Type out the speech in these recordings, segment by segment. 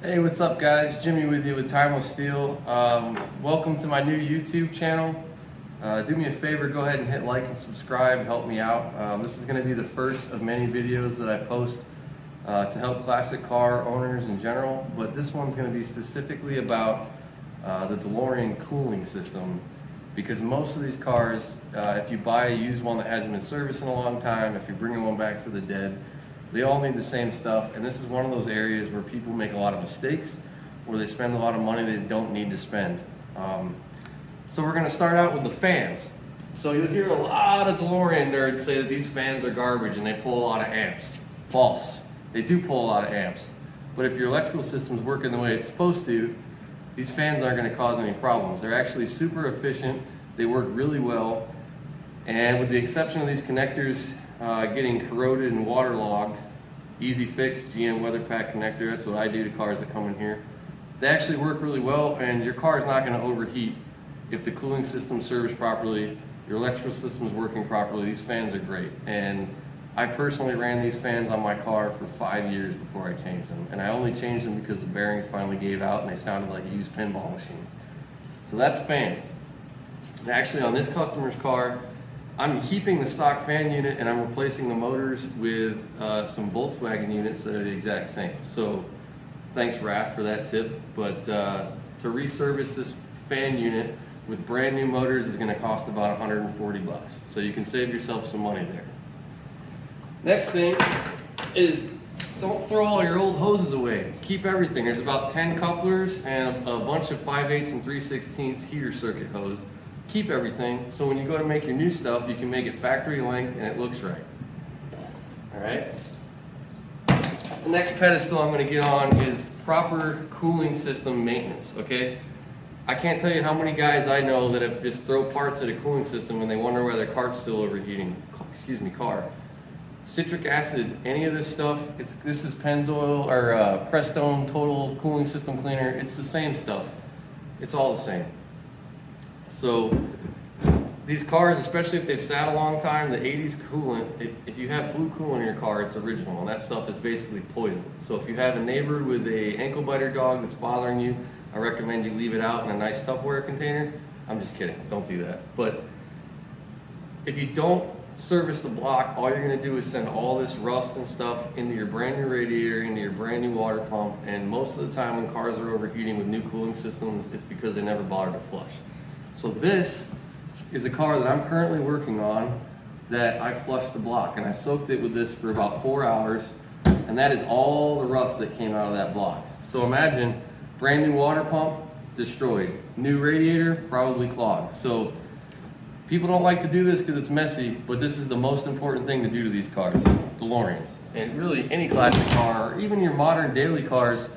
Hey, what's up guys? Jimmy with you with Timeless Steel. Welcome to my new YouTube channel. Do me a favor, go ahead and hit like and subscribe, help me out. This is going to be the first of many videos that I post to help classic car owners in general, but this one's going to be specifically about the DeLorean cooling system, because most of these cars, if you buy a used one that hasn't been serviced in a long time, if you're bringing one back for the dead, they all need the same stuff, and this is one of those areas where people make a lot of mistakes, where they spend a lot of money they don't need to spend. So we're going to start out with the fans. So you'll hear a lot of DeLorean nerds say that these fans are garbage and they pull a lot of amps. False. They do pull a lot of amps. But if your electrical system's working the way it's supposed to, these fans aren't going to cause any problems. They're actually super efficient. They work really well. And with the exception of these connectors getting corroded and waterlogged, easy fix, GM weather pack connector, that's what I do to cars that come in here. They actually work really well, and your car is not going to overheat if the cooling system's serviced properly, your electrical system is working properly. These fans are great, and I personally ran these fans on my car for 5 years before I changed them, and I only changed them because the bearings finally gave out and they sounded like a used pinball machine. So that's fans. Actually, on this customer's car, I'm keeping the stock fan unit and I'm replacing the motors with some Volkswagen units that are the exact same. So thanks RAF for that tip, but to reservice this fan unit with brand new motors is going to cost about 140 bucks. So you can save yourself some money there. Next thing is, don't throw all your old hoses away. Keep everything. There's about 10 couplers and a bunch of 5/8 and 3/16 heater circuit hose. Keep everything, so when you go to make your new stuff, you can make it factory length and it looks right. Alright? The next pedestal I'm going to get on is proper cooling system maintenance, okay? I can't tell you how many guys I know that have just throw parts at a cooling system and they wonder why their car's still overheating. Car. Citric acid, any of this stuff, this is Pennzoil or Prestone Total Cooling System Cleaner. It's the same stuff. It's all the same. So these cars, especially if they've sat a long time, the 80s coolant, if you have blue coolant in your car, it's original, and that stuff is basically poison. So if you have a neighbor with a ankle biter dog that's bothering you, I recommend you leave it out in a nice Tupperware container. I'm just kidding, don't do that. But if you don't service the block, all you're going to do is send all this rust and stuff into your brand new radiator, into your brand new water pump, and most of the time when cars are overheating with new cooling systems, it's because they never bothered to flush. So this is a car that I'm currently working on that I flushed the block, and I soaked it with this for about 4 hours, and that is all the rust that came out of that block. So imagine, brand new water pump, destroyed. New radiator, probably clogged. So people don't like to do this because it's messy, but this is the most important thing to do to these cars, DeLoreans. And really any classic car, or even your modern daily cars,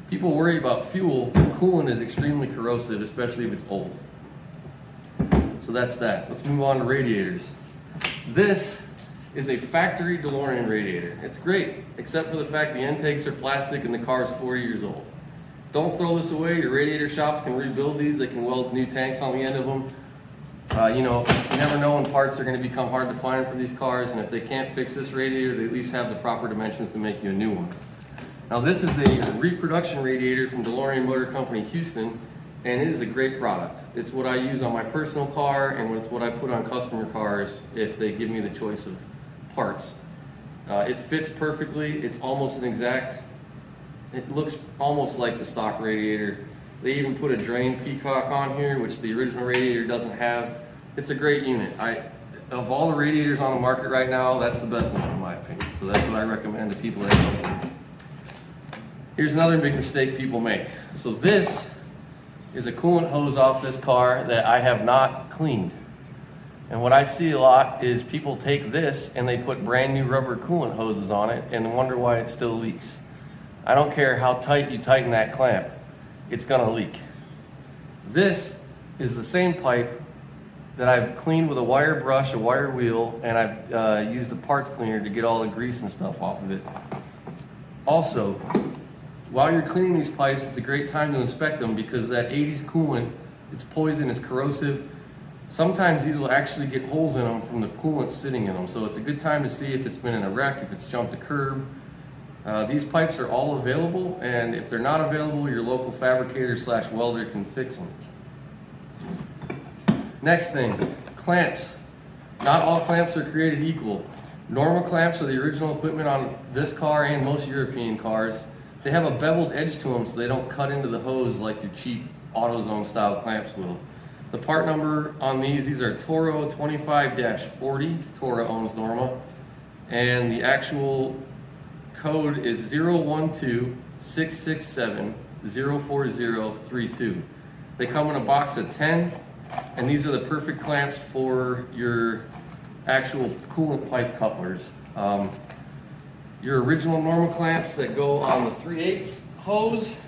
people worry about fuel. Coolant is extremely corrosive, especially if it's old. So that's that. Let's move on to radiators. This is a factory DeLorean radiator. It's great, except for the fact the intakes are plastic and the car is 4 years old. Don't throw this away. Your radiator shops can rebuild these. They can weld new tanks on the end of them. You never know when parts are going to become hard to find for these cars, and if they can't fix this radiator, they at least have the proper dimensions to make you a new one. Now this is a reproduction radiator from DeLorean Motor Company, Houston, and it is a great product. It's what I use on my personal car, and it's what I put on customer cars if they give me the choice of parts. It fits perfectly. It's almost an exact, it looks almost like the stock radiator. They even put a drain peacock on here, which the original radiator doesn't have. It's a great unit. Of all the radiators on the market right now, that's the best one in my opinion. So that's what I recommend to people that don't know. Here's another big mistake people make. So this is a coolant hose off this car that I have not cleaned. And what I see a lot is people take this and they put brand new rubber coolant hoses on it and wonder why it still leaks. I don't care how tight you tighten that clamp, it's gonna leak. This is the same pipe that I've cleaned with a wire brush, a wire wheel, and I've used a parts cleaner to get all the grease and stuff off of it. Also, while you're cleaning these pipes, it's a great time to inspect them because that 80s coolant, it's poison, it's corrosive. Sometimes these will actually get holes in them from the coolant sitting in them. So it's a good time to see if it's been in a wreck, if it's jumped a curb. These pipes are all available, and if they're not available, your local fabricator / welder can fix them. Next thing, clamps. Not all clamps are created equal. Normal clamps are the original equipment on this car and most European cars. They have a beveled edge to them so they don't cut into the hose like your cheap AutoZone style clamps will. The part number on these are Toro 25-40, Toro owns Norma, and the actual code is 012-667-04032. They come in a box of 10, and these are the perfect clamps for your actual coolant pipe couplers. Your original Norma clamps that go on the 3/8 hose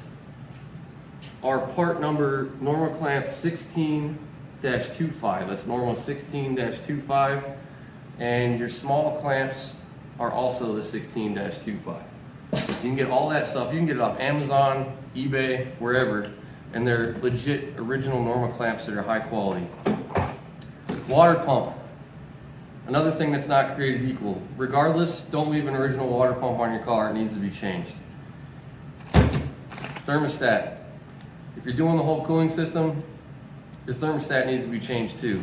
are part number Norma clamp 16-25. That's Norma 16-25. And your small clamps are also the 16-25. You can get all that stuff. You can get it off Amazon, eBay, wherever. And they're legit original Norma clamps that are high quality. Water pump. Another thing that's not created equal. Regardless, don't leave an original water pump on your car. It needs to be changed. Thermostat. If you're doing the whole cooling system, your thermostat needs to be changed too.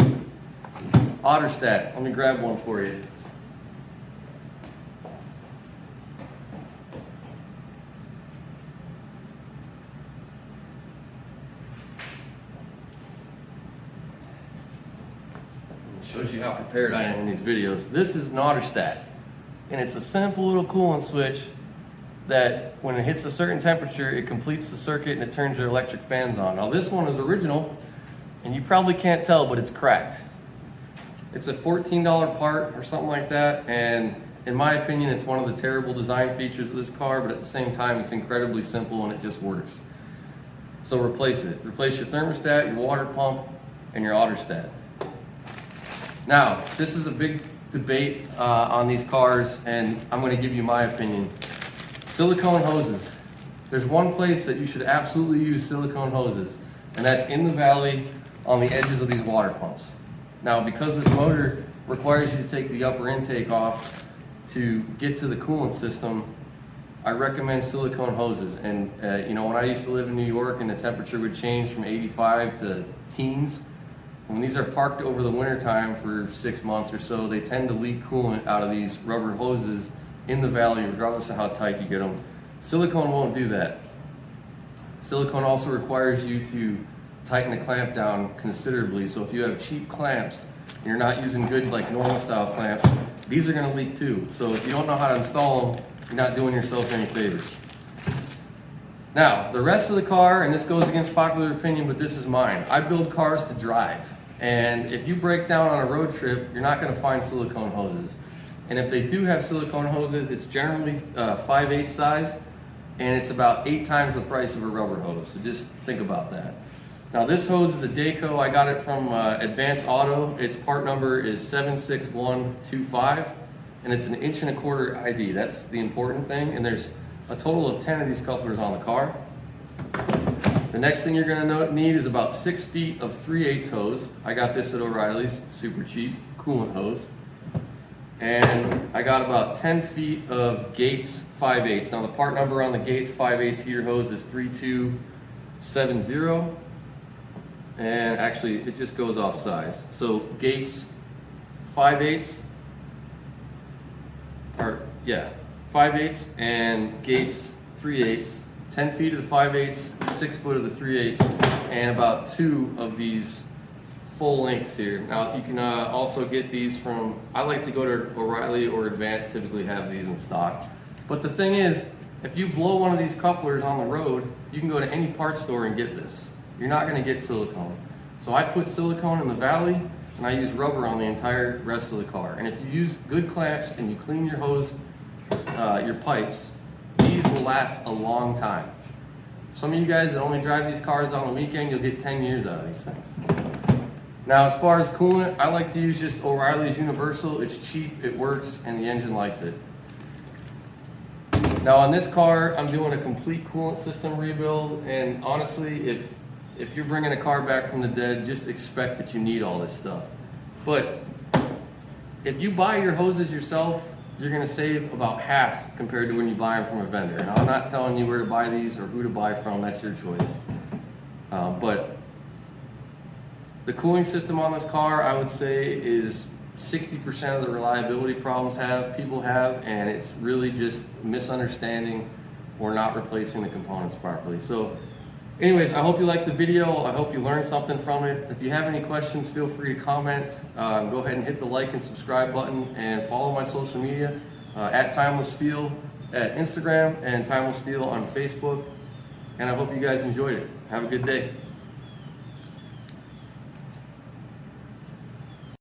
Otterstat. Let me grab one for you. Shows you how prepared I am in these videos. This is an Otterstat, and it's a simple little coolant switch that when it hits a certain temperature, it completes the circuit and it turns your electric fans on. Now this one is original, and you probably can't tell, but it's cracked. It's a $14 part or something like that, and in my opinion, it's one of the terrible design features of this car, but at the same time, it's incredibly simple and it just works. So replace it. Replace your thermostat, your water pump, and your Otterstat. Now, this is a big debate on these cars, and I'm going to give you my opinion. Silicone hoses. There's one place that you should absolutely use silicone hoses, and that's in the valley on the edges of these water pumps. Now, because this motor requires you to take the upper intake off to get to the coolant system, I recommend silicone hoses. And you know, when I used to live in New York and the temperature would change from 85 to teens, when these are parked over the winter time for 6 months or so, they tend to leak coolant out of these rubber hoses in the valley, regardless of how tight you get them. Silicone won't do that. Silicone also requires you to tighten the clamp down considerably. So if you have cheap clamps and you're not using good like normal style clamps, these are going to leak too. So if you don't know how to install them, you're not doing yourself any favors. Now, the rest of the car, and this goes against popular opinion, but this is mine. I build cars to drive. And if you break down on a road trip, you're not going to find silicone hoses. And if they do have silicone hoses, it's generally 5/8 size, and it's about 8 times the price of a rubber hose. So just think about that. Now this hose is a Dayco. I got it from Advanced Auto. Its part number is 76125, and it's an 1.25" ID. That's the important thing. And there's a total of 10 of these couplers on the car. The next thing you're gonna need is about 6 feet of 3/8 hose. I got this at O'Reilly's, super cheap, coolant hose. And I got about 10 feet of Gates 5/8. Now the part number on the Gates 5/8 heater hose is 3270. And actually it just goes off size. So Gates 5/8, or yeah, 5/8 and Gates 3/8. 10 feet of the 5/8, 6 foot of the 3/8, and about 2 of these full lengths here. Now you can also get these from, I like to go to O'Reilly or Advanced, typically have these in stock. But the thing is, if you blow one of these couplers on the road, you can go to any parts store and get this. You're not gonna get silicone. So I put silicone in the valley, and I use rubber on the entire rest of the car. And if you use good clamps and you clean your hose, your pipes, these will last a long time. Some of you guys that only drive these cars on the weekend, you'll get 10 years out of these things. Now, as far as coolant, I like to use just O'Reilly's Universal. It's cheap, it works, and the engine likes it. Now on this car, I'm doing a complete coolant system rebuild, and honestly, if you're bringing a car back from the dead, just expect that you need all this stuff. But if you buy your hoses yourself, you're gonna save about half compared to when you buy them from a vendor. And I'm not telling you where to buy these or who to buy from, that's your choice. But the cooling system on this car, I would say, is 60% of the reliability problems people have, and it's really just misunderstanding or not replacing the components properly. So anyways, I hope you liked the video. I hope you learned something from it. If you have any questions, feel free to comment. Go ahead and hit the like and subscribe button, and follow my social media at Timeless Steel at Instagram and Timeless Steel on Facebook. And I hope you guys enjoyed it. Have a good day.